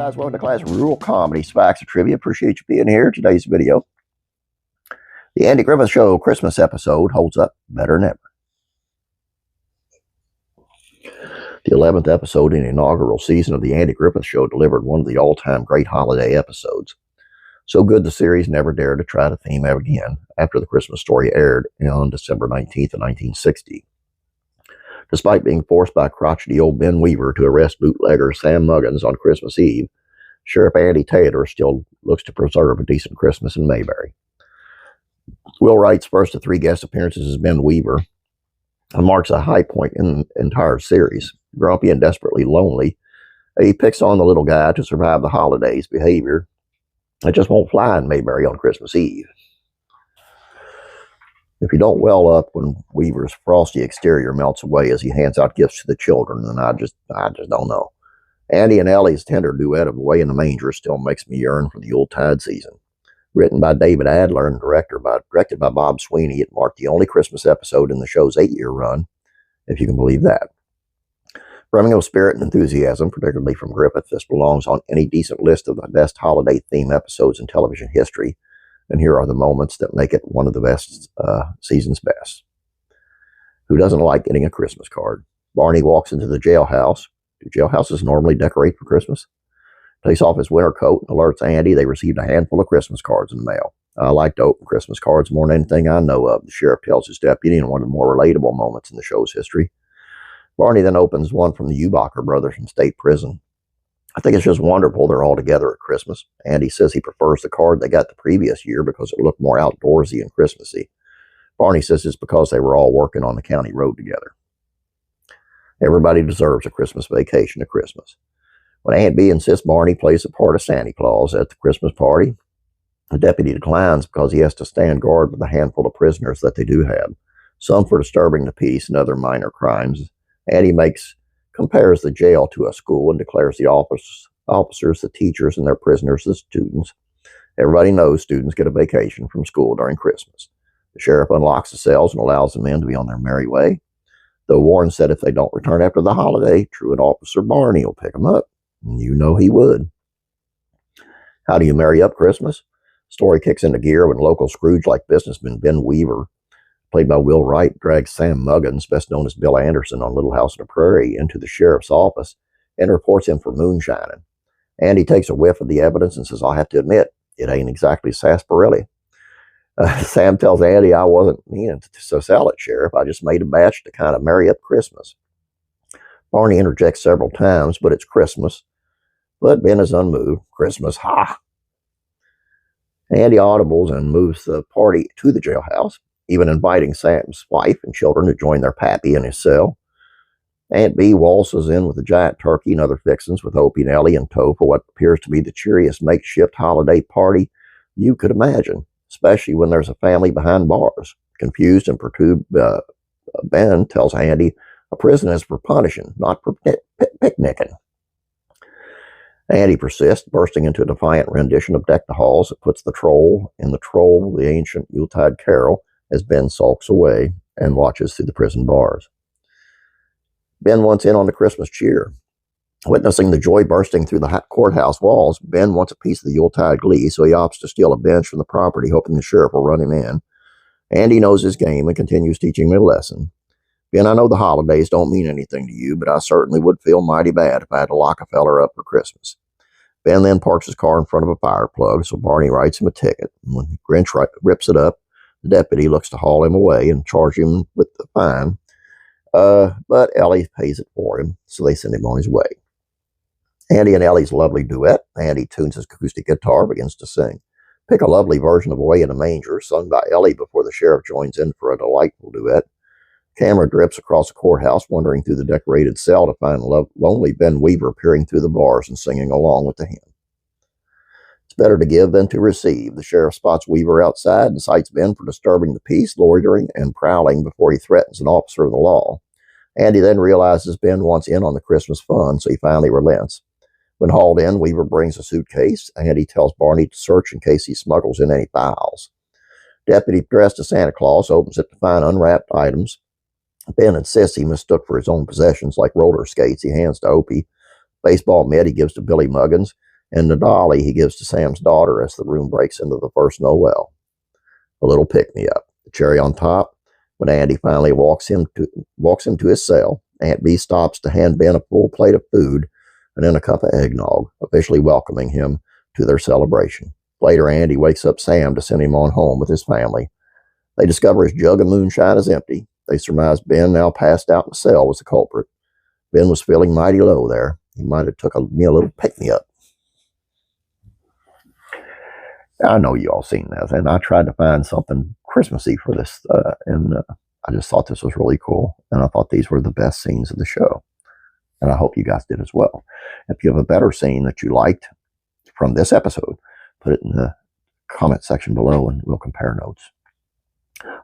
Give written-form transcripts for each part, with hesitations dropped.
guys, welcome to Class Rural Comedy, Facts and Trivia. Appreciate you being here. Today's video, the Andy Griffith Show Christmas episode holds up better than ever. The 11th episode in the inaugural season of the Andy Griffith Show delivered one of the all-time great holiday episodes. So good the series never dared to try the theme ever again after the Christmas story aired on December 19th of 1960. Despite being forced by crotchety old Ben Weaver to arrest bootlegger Sam Muggins on Christmas Eve, Sheriff Andy Taylor still looks to preserve a decent Christmas in Mayberry. Will Wright's first of 3 guest appearances as Ben Weaver marks a high point in the entire series. Grumpy and desperately lonely, he picks on the little guy to survive the holidays' behavior. It just won't fly in Mayberry on Christmas Eve. If you don't well up when Weaver's frosty exterior melts away as he hands out gifts to the children, then I just don't know. Andy and Ellie's tender duet of Away in the Manger still makes me yearn for the Yuletide season. Written by David Adler and directed by Bob Sweeney, it marked the only Christmas episode in the show's 8-year run, if you can believe that. Brimming of spirit and enthusiasm, particularly from Griffith, this belongs on any decent list of the best holiday theme episodes in television history. And here are the moments that make it one of the best season's best. Who doesn't like getting a Christmas card? Barney walks into the jailhouse. Do jailhouses normally decorate for Christmas? Takes off his winter coat and alerts Andy they received a handful of Christmas cards in the mail. I like to open Christmas cards more than anything I know of, the sheriff tells his deputy in one of the more relatable moments in the show's history. Barney then opens one from the Ubacher brothers from state prison. I think it's just wonderful they're all together at Christmas. Andy says he prefers the card they got the previous year because it looked more outdoorsy and Christmassy. Barney says it's because they were all working on the county road together. Everybody deserves a Christmas vacation at Christmas. When Aunt Bee insists Barney plays the part of Santa Claus at the Christmas party, the deputy declines because he has to stand guard with a handful of prisoners that they do have, some for disturbing the peace and other minor crimes. Andy compares the jail to a school and declares the officers, the teachers, and their prisoners the students. Everybody knows students get a vacation from school during Christmas. The sheriff unlocks the cells and allows the men to be on their merry way. Though Warren said if they don't return after the holiday, Truant Officer Barney will pick them up. And you know he would. How do you marry up Christmas? Story kicks into gear when local Scrooge-like businessman Ben Weaver, played by Will Wright, drags Sam Muggins, best known as Bill Anderson on Little House on the Prairie, into the sheriff's office and reports him for moonshining. Andy takes a whiff of the evidence and says, I have to admit, it ain't exactly sarsaparilla. Sam tells Andy, I wasn't meaning to sell it, Sheriff. I just made a batch to kind of marry up Christmas. Barney interjects several times, but it's Christmas. But Ben is unmoved. Christmas, ha! Andy audibles and moves the party to the jailhouse, even inviting Sam's wife and children to join their pappy in his cell. Aunt Bee waltzes in with a giant turkey and other fixings with Opie and Ellie in tow for what appears to be the cheeriest makeshift holiday party you could imagine, especially when there's a family behind bars. Confused and perturbed, Ben tells Andy a prison is for punishing, not for picnicking. Andy persists, bursting into a defiant rendition of Deck the Halls that puts the troll in the Troll, the ancient Yuletide carol, as Ben sulks away and watches through the prison bars. Ben wants in on the Christmas cheer. Witnessing the joy bursting through the courthouse walls, Ben wants a piece of the Yuletide glee, so he opts to steal a bench from the property, hoping the sheriff will run him in. Andy knows his game and continues teaching him a lesson. Ben, I know the holidays don't mean anything to you, but I certainly would feel mighty bad if I had to lock a feller up for Christmas. Ben then parks his car in front of a fire plug, so Barney writes him a ticket. When the Grinch rips it up, the deputy looks to haul him away and charge him with the fine, but Ellie pays it for him, so they send him on his way. Andy and Ellie's lovely duet. Andy tunes his acoustic guitar, begins to sing. Pick a lovely version of Away in the Manger, sung by Ellie before the sheriff joins in for a delightful duet. Camera drifts across the courthouse, wandering through the decorated cell to find lonely Ben Weaver peering through the bars and singing along with the hymn. It's better to give than to receive. The sheriff spots Weaver outside and cites Ben for disturbing the peace, loitering, and prowling before he threatens an officer of the law. Andy then realizes Ben wants in on the Christmas fun, so he finally relents. When hauled in, Weaver brings a suitcase. Andy tells Barney to search in case he smuggles in any files. Deputy dressed as Santa Claus opens it to find unwrapped items. Ben insists he mistook for his own possessions, like roller skates he hands to Opie. Baseball mitt he gives to Billy Muggins. and the dolly he gives to Sam's daughter as the room breaks into the first Noel. A little pick-me-up. The cherry on top, when Andy finally walks him to his cell, Aunt Bee stops to hand Ben a full plate of food and then a cup of eggnog, officially welcoming him to their celebration. Later, Andy wakes up Sam to send him on home with his family. They discover his jug of moonshine is empty. They surmise Ben, now passed out in the cell, was the culprit. Ben was feeling mighty low there. He might have took me a little pick-me-up. I know you all seen this, and I tried to find something Christmassy for this, and I just thought this was really cool, and I thought these were the best scenes of the show, and I hope you guys did as well. If you have a better scene that you liked from this episode, put it in the comment section below, and we'll compare notes.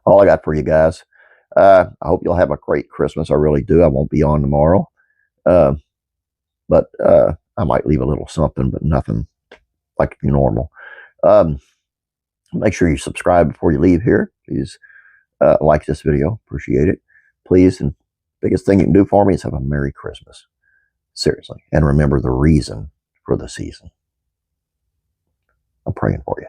All I got for you guys. I hope you'll have a great Christmas. I really do. I won't be on tomorrow, but I might leave a little something, but nothing like normal. Make sure you subscribe before you leave here. Please like this video. Appreciate it. Please, and biggest thing you can do for me is have a Merry Christmas. Seriously. And remember the reason for the season. I'm praying for you.